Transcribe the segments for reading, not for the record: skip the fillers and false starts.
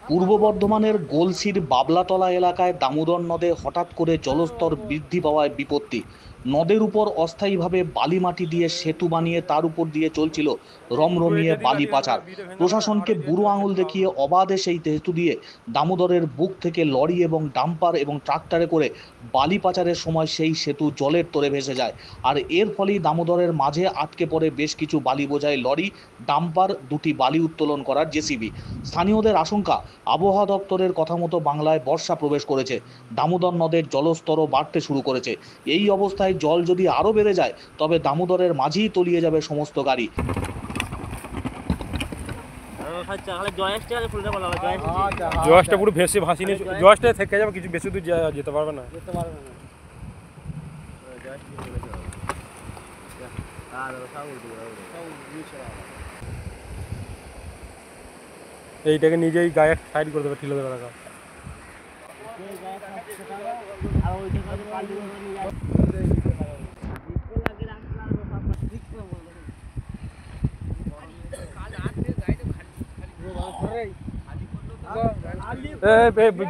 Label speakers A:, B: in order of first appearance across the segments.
A: পূর্ব বর্ধমানের গোলসির বাবলাতলা এলাকায় দামোদর নদে হঠাৎ করে জলস্তর বৃদ্ধি পাওয়ায় বিপত্তি। নদের উপর অস্থায়ীভাবে বালি মাটি দিয়ে সেতু বানিয়ে তার উপর দিয়ে চলছিল রমরমিয়ে বালি পাচার। প্রশাসনকে বুড়ো আঙুল দেখিয়ে অবাধে সেই সেতু দিয়ে দামোদরের বুক থেকে লরি এবং ডাম্পার এবং ট্রাক্টরে করে বালি পাচারের সময় সেই সেতু জলের তরে ভেসে যায়। আর এর ফলেই দামোদরের মাঝে আটকে পড়ে বেশ কিছু বালি বোঝাই লরি, ডাম্পার, দুটি বালি উত্তোলন করার জেসিবি। স্থানীয়দের আশঙ্কা, আবহাওয়া দপ্তরের কথা মতো বাংলায় বর্ষা প্রবেশ করেছে, দামোদর নদের জলস্তরও বাড়তে শুরু করেছে। এই অবস্থায় জল যদি আরও বেড়ে যায় তবে দামোদরের মাঝেই তলিয়ে যাবে সমস্ত গাড়ি।
B: জয়সটা পুরো ভেসে ভাসি নিয়ে জয়সটা থেকে যাবে, কিছু বেশি দূর যেতে পারবে না। এইটাকে নিজেই গায়ে সাইড করে দেবে, ঠিলে দেবে টাকা।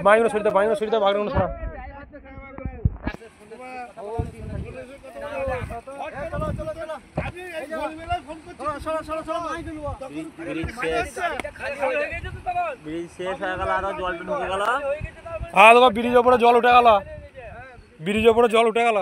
B: বাইরে সরিতে বাইরে সরা। ব্রিজের উপরে জল উঠে গেল, ব্রিজের উপরে জল উঠে গেল।